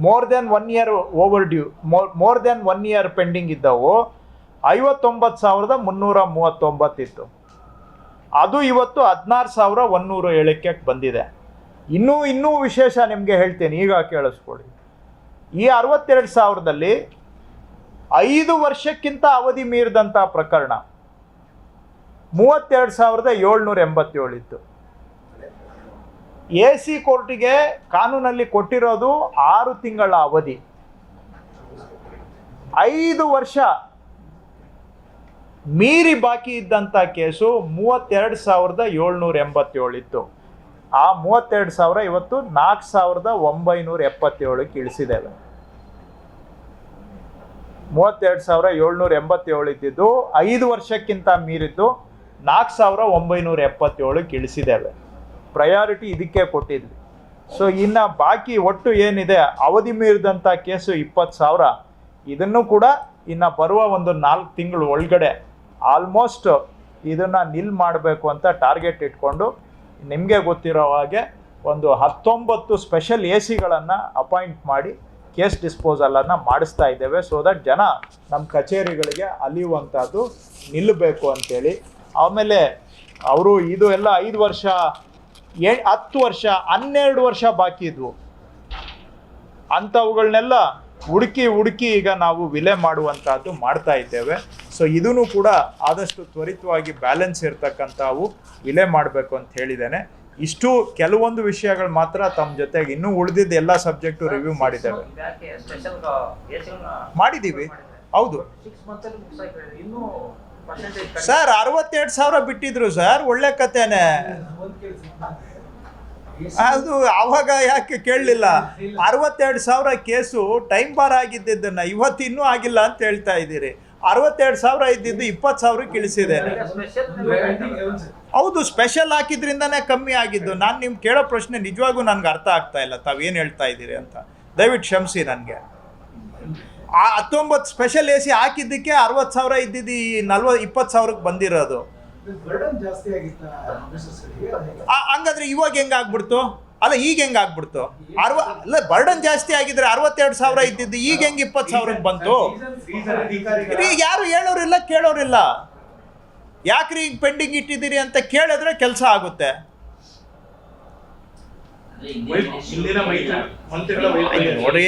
More than 1 year overdue, more than 1 year pending ಇದ್ದವು 59,339 ಇತ್ತು. ಅದು ಇವತ್ತು 16,107ಕ್ಕೆ ಬಂದಿದೆ. ಇನ್ನೂ ವಿಶೇಷ ನಿಮಗೆ ಹೇಳ್ತೇನೆ, ಈಗ ಕೇಳಿಸ್ಕೊಳ್ಳಿ. ಈ 62,000ದಲ್ಲಿ 5 ವರ್ಷಕ್ಕಿಂತ ಅವಧಿ ಮೀರಿದಂಥ ಪ್ರಕರಣ 32,787 ಇತ್ತು. AC ಕೋರ್ಟಿಗೆ ಕಾನೂನಲ್ಲಿ ಕೊಟ್ಟಿರೋದು 6 ತಿಂಗಳ ಅವಧಿ. 5 ವರ್ಷ ಮೀರಿ ಬಾಕಿ ಇದ್ದಂಥ ಕೇಸು 32,787 ಇತ್ತು. ಆ 32,000 ಇವತ್ತು 4,977ಕ್ಕೆ ಇಳಿಸಿದ್ದೇವೆ. 32,787 ಇದ್ದಿದ್ದು 5 ವರ್ಷಕ್ಕಿಂತ ಮೀರಿದ್ದು 4,977ಕ್ಕೆ ಇಳಿಸಿದ್ದೇವೆ. ಪ್ರಯಾರಿಟಿ ಇದಕ್ಕೆ ಕೊಟ್ಟಿದ್ವಿ. ಸೊ ಇನ್ನು ಬಾಕಿ ಒಟ್ಟು ಏನಿದೆ ಅವಧಿ ಮೀರಿದಂಥ ಕೇಸು 20,000, ಇದನ್ನು ಕೂಡ ಇನ್ನು ಬರುವ ಒಂದು 4 ತಿಂಗಳು ಒಳಗಡೆ ಆಲ್ಮೋಸ್ಟ್ ಇದನ್ನು ನಿಲ್ ಮಾಡಬೇಕು ಅಂತ ಟಾರ್ಗೆಟ್ ಇಟ್ಕೊಂಡು ನಿಮಗೆ ಗೊತ್ತಿರೋ ಹಾಗೆ ಒಂದು 19 ಸ್ಪೆಷಲ್ ACಗಳನ್ನು ಅಪಾಯಿಂಟ್ ಮಾಡಿ ಕೇಸ್ ಡಿಸ್ಪೋಸಲನ್ನು ಮಾಡಿಸ್ತಾ ಇದ್ದೇವೆ. ಸೊ ದಟ್ ಜನ ನಮ್ಮ ಕಚೇರಿಗಳಿಗೆ ಅಲಿಯುವಂಥದ್ದು ನಿಲ್ಲಬೇಕು ಅಂಥೇಳಿ. ಆಮೇಲೆ ಅವರು ಇದು ಎಲ್ಲ 5 ವರ್ಷ 10 ವರ್ಷ 12 ವರ್ಷ ಬಾಕಿ ಇದ್ವು, ಅಂಥವುಗಳನ್ನೆಲ್ಲ ಹುಡುಕಿ ಈಗ ನಾವು ವಿಲೆ ಮಾಡುವಂಥದ್ದು ಮಾಡ್ತಾ ಇದ್ದೇವೆ. ಸೊ ಇದೂ ಕೂಡ ಆದಷ್ಟು ತ್ವರಿತವಾಗಿ ಬ್ಯಾಲೆನ್ಸ್ ಇರ್ತಕ್ಕಂಥವು ವಿಲೆ ಮಾಡಬೇಕು ಅಂತ ಹೇಳಿದ್ದೇನೆ. ಇಷ್ಟು ಕೆಲವೊಂದು ವಿಷಯಗಳು ಮಾತ್ರ ತಮ್ಮ ಜೊತೆಗೆ, ಇನ್ನೂ ಉಳಿದಿದ್ದ ಎಲ್ಲ ಸಬ್ಜೆಕ್ಟು ರಿವ್ಯೂ ಮಾಡಿದ್ದೇವೆ, ಮಾಡಿದ್ದೀವಿ. ಹೌದು ಸರ್, 62,000 ಬಿಟ್ಟಿದ್ರು ಸರ್, ಒಳ್ಳೆ ಕಥೆನೇ. ಅದು ಆವಾಗ ಯಾಕೆ ಕೇಳಲಿಲ್ಲ? 62,000 ಕೇಸು ಟೈಮ್ ಬಾರ್ ಆಗಿದ್ದನ್ನು ಇವತ್ತು ಇನ್ನೂ ಆಗಿಲ್ಲ ಅಂತ ಹೇಳ್ತಾ ಇದ್ದೀರಿ. 62,000 ಇದ್ದಿದ್ದು 20,000ಕ್ಕೆ ಇಳಿಸಿದ್ದೇನೆ. ಹೌದು, ಸ್ಪೆಷಲ್ ಹಾಕಿದ್ರಿಂದನೇ ಕಮ್ಮಿ ಆಗಿದ್ದು. ನಾನು ನಿಮ್ಗೆ ಕೇಳೋ ಪ್ರಶ್ನೆ ನಿಜವಾಗೂ ನನಗೆ ಅರ್ಥ ಆಗ್ತಾ ಇಲ್ಲ, ತಾವೇನು ಹೇಳ್ತಾ ಇದ್ದೀರಿ ಅಂತ. ದಯವಿಟ್ಟು ಕ್ಷಮಿಸಿ ನನಗೆ. ಆ 19 ಸ್ಪೆಷಲ್ AC ಹಾಕಿದ್ದಕ್ಕೆ 60,000 ಇದ್ದಿದ್ದು 20,000ಕ್ಕೆ ಬಂದಿರೋದು. ಹಂಗಾದ್ರೆ ಇವಾಗ ಹೆಂಗಾಗ್ಬಿಡ್ತು? ಅಲ್ಲ, ಈಗ ಹೆಂಗಾಗ್ಬಿಡ್ತು? ಅಲ್ಲ, ಬರ್ಡನ್ ಜಾಸ್ತಿ ಆಗಿದ್ರೆ 62,000 ಇದ್ದಿದ್ದು ಈಗ ಹೆಂಗೆ 20,000ಕ್ಕೆ ಬಂತು? ಈಗ ಯಾರು ಹೇಳೋರಿಲ್ಲ, ಕೇಳೋರಿಲ್ಲ. ಯಾಕ್ರಿ ಈಗ ಪೆಂಡಿಂಗ್ ಇಟ್ಟಿದ್ದೀರಿ ಅಂತ ಕೇಳಿದ್ರೆ ಕೆಲಸ ಆಗುತ್ತೆ. ನೋಡಿ,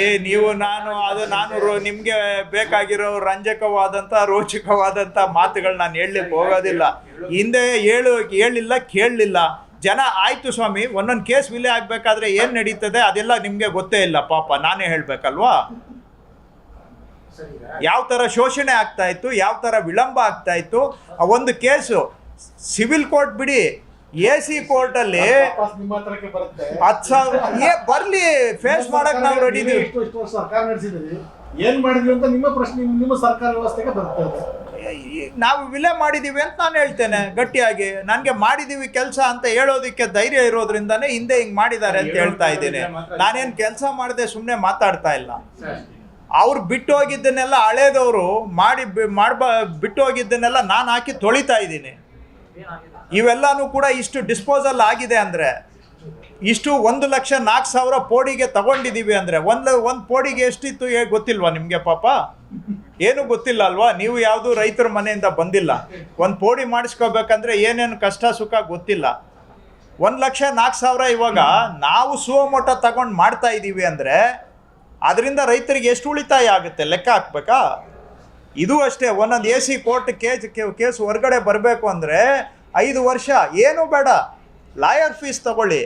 ನಾನು ನಿಮ್ಗೆ ಬೇಕಾಗಿರೋ ರಂಜಕವಾದಂಥ ರೋಚಕವಾದಂಥ ಮಾತುಗಳು ನಾನು ಹೇಳಲಿಕ್ಕೆ ಹೋಗೋದಿಲ್ಲ. ಹಿಂದೆ ಹೇಳಿಲ್ಲ, ಕೇಳಲಿಲ್ಲ ಜನ. ಆಯ್ತು ಸ್ವಾಮಿ, ಒಂದೊಂದು ಕೇಸ್ ವಿಲೆ ಆಗ್ಬೇಕಾದ್ರೆ ಏನ್ ನಡೀತದೆ ಅದೆಲ್ಲ ನಿಮ್ಗೆ ಗೊತ್ತೇ ಇಲ್ಲ. ಪಾಪ ನಾನೇ ಹೇಳ್ಬೇಕಲ್ವಾ? ಯಾವ ತರ ಶೋಷಣೆ ಆಗ್ತಾ ಇತ್ತು, ಯಾವ ತರ ವಿಳಂಬ ಆಗ್ತಾ ಇತ್ತು. ಒಂದು ಕೇಸು ಸಿವಿಲ್ ಕೋರ್ಟ್ ಬಿಡಿ, AC ಕೋರ್ಟಲ್ಲಿ 10,000 ಬರ್ಲಿ, ಫೇಸ್ ಮಾಡಕ್ ನಾವು ರೆಡಿ ಇದೀವಿ. ಏನ್ ಮಾಡಿದ್ವಿ ಅಂತ ನಿಮ್ಮ ಪ್ರಶ್ನೆ ನಿಮ್ಮ ಸರ್ಕಾರ ವ್ಯವಸ್ಥೆಗೆ ಬರ್ತದೆ. ನಾವು ವಿಲೆ ಮಾಡಿದೀವಿ ಅಂತ ನಾನು ಹೇಳ್ತೇನೆ ಗಟ್ಟಿಯಾಗಿ. ನನಗೆ ಮಾಡಿದೀವಿ ಕೆಲಸ ಅಂತ ಹೇಳೋದಕ್ಕೆ ಧೈರ್ಯ ಇರೋದ್ರಿಂದಾನೇ ಹಿಂದೆ ಹಿಂಗೆ ಮಾಡಿದ್ದಾರೆ ಅಂತ ಹೇಳ್ತಾ ಇದ್ದೀನಿ. ನಾನೇನು ಕೆಲಸ ಮಾಡದೆ ಸುಮ್ಮನೆ ಮಾತಾಡ್ತಾ ಇಲ್ಲ. ಅವ್ರು ಬಿಟ್ಟು ಹೋಗಿದ್ದನ್ನೆಲ್ಲ ಹಳೇದವರು ಬಿಟ್ಟು ಹೋಗಿದ್ದನ್ನೆಲ್ಲ ನಾನು ಹಾಕಿ ತೊಳಿತಾ ಇದ್ದೀನಿ. ಇವೆಲ್ಲನೂ ಕೂಡ ಇಷ್ಟು ಡಿಸ್ಪೋಸಲ್ ಆಗಿದೆ ಅಂದರೆ, ಇಷ್ಟು 1,04,000 ಪೋಡಿಗೆ ತಗೊಂಡಿದ್ದೀವಿ ಅಂದರೆ, ಒಂದು ಪೋಡಿಗೆ ಎಷ್ಟಿತ್ತು ಗೊತ್ತಿಲ್ವಾ ನಿಮಗೆ? ಪಾಪ ಏನು ಗೊತ್ತಿಲ್ಲ ಅಲ್ವಾ? ನೀವು ಯಾವುದು ರೈತರ ಮನೆಯಿಂದ ಬಂದಿಲ್ಲ. ಒಂದು ಪೋಡಿ ಮಾಡಿಸ್ಕೋಬೇಕಂದ್ರೆ ಏನೇನು ಕಷ್ಟ ಸುಖ ಗೊತ್ತಿಲ್ಲ. 1,04,000 ಇವಾಗ ನಾವು ಸುವಮೋಟ ತಗೊಂಡು ಮಾಡ್ತಾ ಇದ್ದೀವಿ ಅಂದರೆ ಅದರಿಂದ ರೈತರಿಗೆ ಎಷ್ಟು ಉಳಿತಾಯ ಆಗುತ್ತೆ ಲೆಕ್ಕ ಹಾಕ್ಬೇಕಾ? ಇದು ಅಷ್ಟೇ. ಒಂದೊಂದು AC ಕೋರ್ಟ್ ಕೇಸ್ ಹೊರಗಡೆ ಬರಬೇಕು ಅಂದರೆ 5 ವರ್ಷ, ಏನೂ ಬೇಡ, ಲಾಯರ್ ಫೀಸ್ ತಗೊಳ್ಳಿ.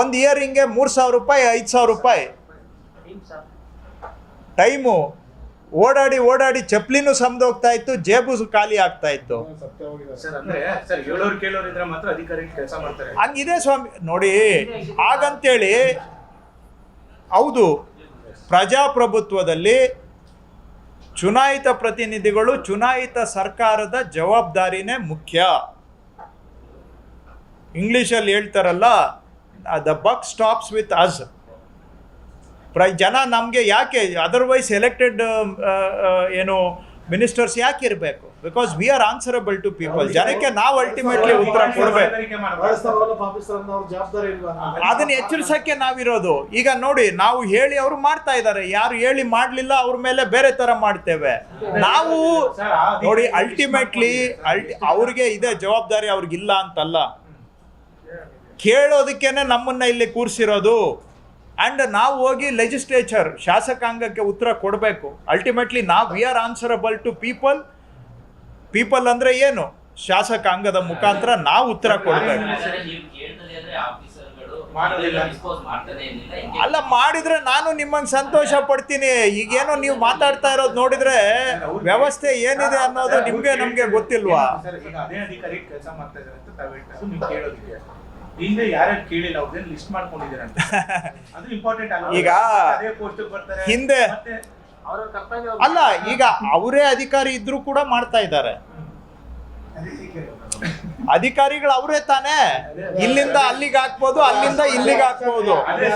ಒಂದು ಇಯರಿಂಗೆ 3,000 ರೂಪಾಯಿ, 5,000 ರೂಪಾಯಿ ಟೈಮು. ಓಡಾಡಿ ಚಪ್ಲಿನೂ ಸಮದೋಗ್ತಾ ಇತ್ತು, ಜೇಬು ಖಾಲಿ ಆಗ್ತಾ ಇತ್ತು. ಹಂಗಿದೆ ಸ್ವಾಮಿ. ನೋಡಿ, ಹಾಗಂತೇಳಿ ಹೌದು, ಪ್ರಜಾಪ್ರಭುತ್ವದಲ್ಲಿ ಚುನಾಯಿತ ಪ್ರತಿನಿಧಿಗಳು, ಚುನಾಯಿತ ಸರ್ಕಾರದ ಜವಾಬ್ದಾರಿನೇ ಮುಖ್ಯ. ಇಂಗ್ಲೀಷಲ್ಲಿ ಹೇಳ್ತಾರಲ್ಲ, the buck stops with us. ಜನ ನಮಗೆ ಯಾಕೆ ಅದರ್ವೈಸ್ ಎಲೆಕ್ಟೆಡ್ ಮಿನಿಸ್ಟರ್ಸ್ ಯಾಕೆ ಇರಬೇಕು? Because we are answerable to people. ಜನಕ್ಕೆ ನಾವು ಅಲ್ಟಿಮೇಟ್ಲಿ ಉತ್ತರ ಕೊಡಬೇಕು. ಅವ್ರ ಜವಾಬ್ದಾರಿ ಇಲ್ವಾ? ಅದನ್ನ ಎಚ್ಚರಿಸಕ್ಕೆ ನಾವಿರೋದು. ಈಗ ನೋಡಿ, ನಾವು ಹೇಳಿ ಅವರು ಮಾಡ್ತಾ ಇದ್ದಾರೆ, ಯಾರು ಹೇಳಿ ಮಾಡ್ಲಿಲ್ಲ ಅವ್ರ ಮೇಲೆ ಬೇರೆ ತರ ಮಾಡ್ತೇವೆ ನಾವು. ನೋಡಿ, ಅಲ್ಟಿಮೇಟ್ಲಿ ಅವ್ರಿಗೆ ಇದೆ ಜವಾಬ್ದಾರಿ, ಅವ್ರಿಗಿಲ್ಲ ಅಂತಲ್ಲ, ಕೇಳೋದಕ್ಕೇನೆ ನಮ್ಮನ್ನ ಇಲ್ಲಿ ಕೂರಿಸಿರೋದು. ಆ್ಯಂಡ್ ನಾವು ಹೋಗಿ ಲೆಜಿಸ್ಲೇಚರ್ ಶಾಸಕಾಂಗಕ್ಕೆ ಉತ್ತರ ಕೊಡಬೇಕು. ಅಲ್ಟಿಮೇಟ್ಲಿ ನಾವು we are answerable to people. People ಅಂದರೆ ಏನು? ಶಾಸಕಾಂಗದ ಮುಖಾಂತರ ನಾವು ಉತ್ತರ ಕೊಡಬೇಕು. ಅಲ್ಲ, ಮಾಡಿದ್ರೆ ನಾನು ನಿಮ್ಮಂಗೆ ಸಂತೋಷ ಪಡ್ತೀನಿ. ಈಗೇನೋ ನೀವು ಮಾತಾಡ್ತಾ ಇರೋದು ನೋಡಿದ್ರೆ ವ್ಯವಸ್ಥೆ ಏನಿದೆ ಅನ್ನೋದು ನಿಮ್ಗೆ ನಮ್ಗೆ ಗೊತ್ತಿಲ್ವಾ? ಹಿಂದೆ ಯಾರ್ಯಾರು ಕೇಳಿಲ್ಲ ಅವ್ರನ್ನ ಲಿಸ್ಟ್ ಮಾಡ್ಕೊಂಡಿದ್ದೀರಾ ಅಂತ, ಅದು ಇಂಪಾರ್ಟೆಂಟ್ ಆಗುತ್ತೆ. ಈಗ ಹಿಂದೆ ಅಲ್ಲ, ಈಗ ಅವರೇ ಅಧಿಕಾರಿ ಇದ್ರೂ ಕೂಡ ಮಾಡ್ತಾ ಇದ್ದಾರೆ. ಅಧಿಕಾರಿಗಳು ಅವರೇ ತಾನೇ. ಇಲ್ಲಿಂದ ಅಲ್ಲಿಗೆ ಹಾಕ್ಬೋದು, ಅಲ್ಲಿಂದ ಇಲ್ಲಿಗೆ ಹಾಕ್ಬೋದು. ಅದೇ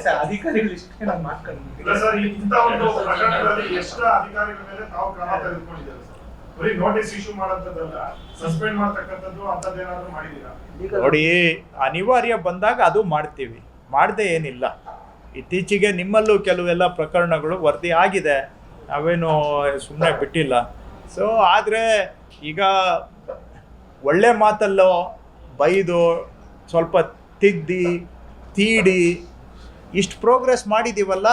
ಸರ್, ಅಧಿಕಾರಿಗಳ ಲಿಸ್ಟ್ ನಾವು ಮಾಡ್ಕೊಂಡಿದ್ದೀವಿ ಸರ್. ಇಂಥ ಒಂದು ಪ್ರಕರಣದಲ್ಲಿ ಎಷ್ಟು ಅಧಿಕಾರಿಗಳ ಮೇಲೆ ತಾವು ಕ್ರಮ ತೆಗೆದುಕೊಂಡಿದ್ದಾರೆ ಸರ್? ಬರೀ ನೋಟಿಸ್ ಇಶ್ಯೂ ಮಾಡೋಂಥದ್ದಲ್ಲ, ಸಸ್ಪೆಂಡ್ ಮಾಡ್ತಕ್ಕಂಥದ್ದು ಅಂಥದ್ದೇನಾದ್ರೂ ಮಾಡಿದ್ದೀರಾ? ನೋಡಿ, ಅನಿವಾರ್ಯ ಬಂದಾಗ ಅದು ಮಾಡ್ತೀವಿ, ಮಾಡದೆ ಏನಿಲ್ಲ. ಇತ್ತೀಚೆಗೆ ನಿಮ್ಮಲ್ಲೂ ಕೆಲವೆಲ್ಲ ಪ್ರಕರಣಗಳು ವರದಿ ಆಗಿದೆ, ನಾವೇನು ಸುಮ್ಮನೆ ಬಿಟ್ಟಿಲ್ಲ. ಸೊ ಆದರೆ ಈಗ ಒಳ್ಳೆ ಮಾತಲ್ಲೋ ಬೈದು ಸ್ವಲ್ಪ ತಿದ್ದಿ ತೀಡಿ ಇಷ್ಟು ಪ್ರೋಗ್ರೆಸ್ ಮಾಡಿದ್ದೀವಲ್ಲ.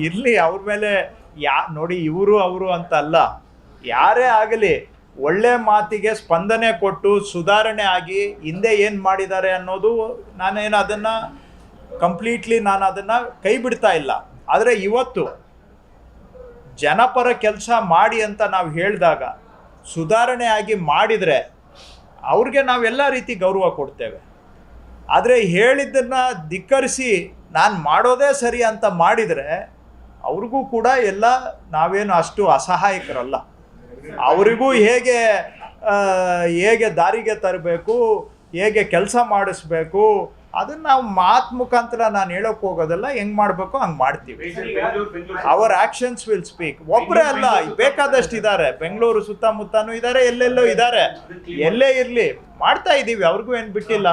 ಇರಲಿ, ಅವ್ರ ಮೇಲೆ ನೋಡಿ, ಇವರು ಅವರು ಅಂತ ಅಲ್ಲ, ಯಾರೇ ಆಗಲಿ ಒಳ್ಳೆ ಮಾತಿಗೆ ಸ್ಪಂದನೆ ಕೊಟ್ಟು ಸುಧಾರಣೆ ಆಗಿ ಹಿಂದೆ ಏನು ಮಾಡಿದ್ದಾರೆ ಅನ್ನೋದು ನಾನೇನು ಅದನ್ನು ಕಂಪ್ಲೀಟ್ಲಿ ನಾನು ಅದನ್ನು ಕೈ ಬಿಡ್ತಾ ಇಲ್ಲ. ಆದರೆ ಇವತ್ತು ಜನಪರ ಕೆಲಸ ಮಾಡಿ ಅಂತ ನಾವು ಹೇಳಿದಾಗ ಸುಧಾರಣೆ ಆಗಿ ಮಾಡಿದರೆ ಅವ್ರಿಗೆ ನಾವೆಲ್ಲ ರೀತಿ ಗೌರವ ಕೊಡ್ತೇವೆ. ಆದರೆ ಹೇಳಿದ್ದನ್ನು ಧಿಕ್ಕರಿಸಿ ನಾನು ಮಾಡೋದೇ ಸರಿ ಅಂತ ಮಾಡಿದರೆ ಅವ್ರಿಗೂ ಕೂಡ ಎಲ್ಲ ನಾವೇನು ಅಷ್ಟು ಅಸಹಾಯಕರಲ್ಲ. ಅವರಿಗೂ ಹೇಗೆ ದಾರಿಗೆ ತರಬೇಕು, ಹೇಗೆ ಕೆಲಸ ಮಾಡಿಸ್ಬೇಕು, ಅದನ್ನು ನಾವು ಮಾತು ಮುಖಾಂತರ ನಾನು ಹೇಳೋಕೆ ಹೋಗೋದಲ್ಲ. ಹೆಂಗೆ ಮಾಡಬೇಕು ಹಂಗೆ ಮಾಡ್ತೀವಿ. Our actions will speak. ಒಬ್ಬರೇ ಅಲ್ಲ, ಬೇಕಾದಷ್ಟು ಇದ್ದಾರೆ. ಬೆಂಗಳೂರು ಸುತ್ತಮುತ್ತನೂ ಇದ್ದಾರೆ, ಎಲ್ಲೆಲ್ಲೋ ಇದ್ದಾರೆ. ಎಲ್ಲೇ ಇರಲಿ ಮಾಡ್ತಾ ಇದ್ದೀವಿ, ಅವ್ರಿಗೂ ಏನು ಬಿಟ್ಟಿಲ್ಲ.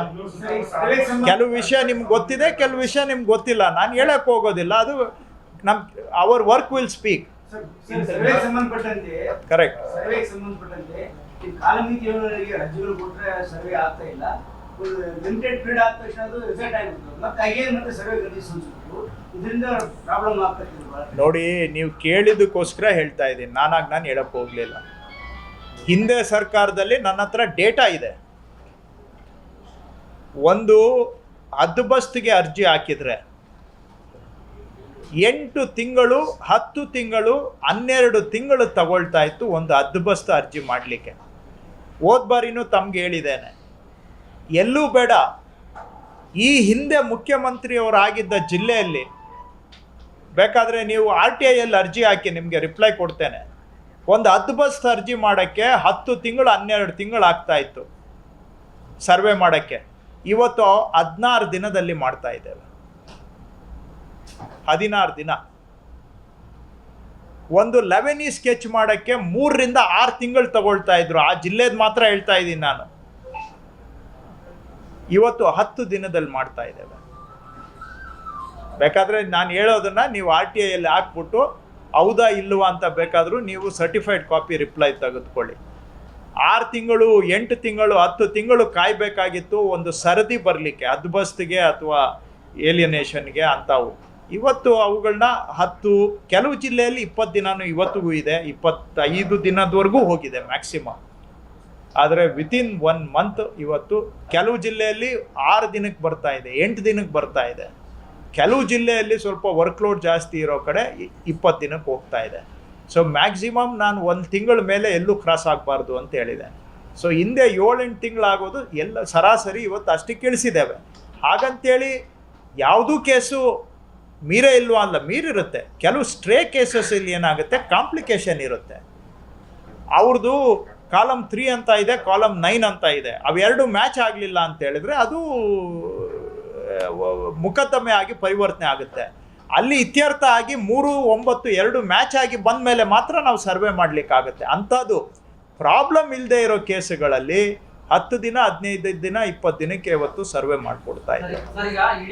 ಕೆಲವು ವಿಷಯ ನಿಮ್ಗೆ ಗೊತ್ತಿದೆ, ಕೆಲವು ವಿಷಯ ನಿಮ್ಗೆ ಗೊತ್ತಿಲ್ಲ. ನಾನು ಹೇಳೋಕೆ ಹೋಗೋದಿಲ್ಲ, ಅದು ನಮ್ಮ our work will speak. Correct. ಸಂಬಂಧಪಟ್ಟಂತೆ ಕಾಲಮಿತಿಯವರಿಗೆ ಅರ್ಜಿಗಳು ಕೊಟ್ಟರೆ ಸರ್ವೆ ಆಗ್ತಾ ಇಲ್ಲ. ಲಿಮಿಟೆಡ್ ಪೀರಿಯಡ್ ಆದ ತಕ್ಷಣ ಅದು ರಿಸಲ್ಟ್ ಆಗಿಬಿಡ್ತದೆ. ಮತ್ತೆ ಹಾಗೇನು ಮತ್ತೆ ಸರ್ವೆ ಗತಿಸಿದ್ರು, ಇದರಿಂದ ಪ್ರಾಬ್ಲಮ್ ಆಗ್ತದೆ. ನೋಡಿ, ನೀವು ಕೇಳಿದ್ದಕ್ಕೋಸ್ಕರ ಹೇಳ್ತಾ ಇದ್ದೀನಿ, ನಾನು ಹೇಳಕ್ಕೆ ಹೋಗಲಿಲ್ಲ. ಹಿಂದೆ ಸರ್ಕಾರದಲ್ಲಿ ನನ್ನ ಹತ್ರ ಡೇಟಾ ಇದೆ. ಒಂದು ಹದ್ದುಬಸ್ತಿಗೆ ಅರ್ಜಿ ಹಾಕಿದರೆ 8 ತಿಂಗಳು, 10 ತಿಂಗಳು, 12 ತಿಂಗಳು ತಗೊಳ್ತಾ ಇತ್ತು ಒಂದು ಹದ್ದುಬಸ್ತು ಅರ್ಜಿ ಮಾಡಲಿಕ್ಕೆ. ಹೋದ ಬಾರಿನೂ ತಮ್ಗೆ ಹೇಳಿದ್ದೇನೆ, ಎಲ್ಲೂ ಬೇಡ. ಈ ಹಿಂದೆ ಮುಖ್ಯಮಂತ್ರಿಯವರಾಗಿದ್ದ ಜಿಲ್ಲೆಯಲ್ಲಿ ಬೇಕಾದರೆ ನೀವು RTIಯಲ್ಲಿ ಅರ್ಜಿ ಹಾಕಿ, ನಿಮಗೆ ರಿಪ್ಲೈ ಕೊಡ್ತೇನೆ. ಒಂದು ಹದ್ದುಬಸ್ತು ಅರ್ಜಿ ಮಾಡೋಕ್ಕೆ 10 ತಿಂಗಳು 12 ತಿಂಗಳು ಆಗ್ತಾಯಿತ್ತು ಸರ್ವೆ ಮಾಡೋಕ್ಕೆ. ಇವತ್ತು 16 ದಿನದಲ್ಲಿ ಮಾಡ್ತಾ ಇದ್ದೇವೆ. 16 ದಿನ. ಒಂದು 11 ಸ್ಕೆಚ್ ಮಾಡೋಕ್ಕೆ 3 ರಿಂದ 6 ತಿಂಗಳು ತಗೊಳ್ತಾ ಇದ್ರು. ಆ ಜಿಲ್ಲೆದು ಮಾತ್ರ ಹೇಳ್ತಾ ಇದ್ದೀನಿ ನಾನು. ಇವತ್ತು 10 ದಿನದಲ್ಲಿ ಮಾಡ್ತಾ ಇದ್ದೇವೆ. ಬೇಕಾದರೆ ನಾನು ಹೇಳೋದನ್ನು ನೀವು RTIಯಲ್ಲಿ ಹಾಕ್ಬಿಟ್ಟು ಹೌದಾ ಇಲ್ವಾ ಅಂತ ಬೇಕಾದರೂ ನೀವು ಸರ್ಟಿಫೈಡ್ ಕಾಪಿ ರಿಪ್ಲೈ ತೆಗೆದುಕೊಳ್ಳಿ. 6 ತಿಂಗಳು, 8 ತಿಂಗಳು, 10 ತಿಂಗಳು ಕಾಯಬೇಕಾಗಿತ್ತು ಒಂದು ಸರದಿ ಬರಲಿಕ್ಕೆ, ಹದ್ದುಬಸ್ತಿಗೆ ಅಥವಾ ಏಲಿಯನೇಷನ್ಗೆ ಅಂಥವು. ಇವತ್ತು ಅವುಗಳನ್ನ 10, ಕೆಲವು ಜಿಲ್ಲೆಯಲ್ಲಿ 20 ದಿನನೂ ಇವತ್ತಿಗೂ ಇದೆ, 25 ದಿನದವರೆಗೂ ಹೋಗಿದೆ ಮ್ಯಾಕ್ಸಿಮಮ್. ಆದರೆ ವಿತಿನ್ 1 ಮಂತ್ ಇವತ್ತು ಕೆಲವು ಜಿಲ್ಲೆಯಲ್ಲಿ 6 ದಿನಕ್ಕೆ ಬರ್ತಾ ಇದೆ, 8 ದಿನಕ್ಕೆ ಬರ್ತಾ ಇದೆ. ಕೆಲವು ಜಿಲ್ಲೆಯಲ್ಲಿ ಸ್ವಲ್ಪ ವರ್ಕ್ಲೋಡ್ ಜಾಸ್ತಿ ಇರೋ ಕಡೆ 20 ದಿನಕ್ಕೆ ಹೋಗ್ತಾ ಇದೆ. ಸೊ ಮ್ಯಾಕ್ಸಿಮಮ್ ನಾನು 1 ತಿಂಗಳ ಮೇಲೆ ಎಲ್ಲೂ ಕ್ರಾಸ್ ಆಗಬಾರ್ದು ಅಂತ ಹೇಳಿದೆ. ಸೊ ಹಿಂದೆ 7-8 ತಿಂಗಳಾಗೋದು ಎಲ್ಲ ಸರಾಸರಿ ಇವತ್ತು ಅಷ್ಟಕ್ಕೆ ಇಳಿಸಿದ್ದೇವೆ. ಹಾಗಂತೇಳಿ ಯಾವುದೂ ಕೇಸು ಮೀರೇ ಇಲ್ವಾ ಅಲ್ಲ, ಮೀರಿರುತ್ತೆ. ಕೆಲವು ಸ್ಟ್ರೇ ಕೇಸಸ್ಸಲ್ಲಿ ಏನಾಗುತ್ತೆ, ಕಾಂಪ್ಲಿಕೇಶನ್ ಇರುತ್ತೆ. ಅವ್ರದ್ದು ಕಾಲಮ್ 3 ಅಂತ ಇದೆ, ಕಾಲಮ್ 9 ಅಂತ ಇದೆ. ಅವೆರಡು ಮ್ಯಾಚ್ ಆಗಲಿಲ್ಲ ಅಂತ ಹೇಳಿದ್ರೆ ಅದು ಮೊಕದ್ದಮೆ ಆಗಿ ಪರಿವರ್ತನೆ ಆಗುತ್ತೆ. ಅಲ್ಲಿ ಇತ್ಯರ್ಥ ಆಗಿ 3-9-2 ಮ್ಯಾಚ್ ಆಗಿ ಬಂದ ಮೇಲೆ ಮಾತ್ರ ನಾವು ಸರ್ವೆ ಮಾಡಲಿಕ್ಕಾಗುತ್ತೆ. ಅಂಥದ್ದು ಪ್ರಾಬ್ಲಮ್ ಇಲ್ಲದೆ ಇರೋ ಕೇಸುಗಳಲ್ಲಿ 10 ದಿನ, 15 ದಿನ, 20 ದಿನಕ್ಕೆ ಇವತ್ತು ಸರ್ವೆ ಮಾಡಿಕೊಡ್ತಾ ಇದ್ದೀವಿ.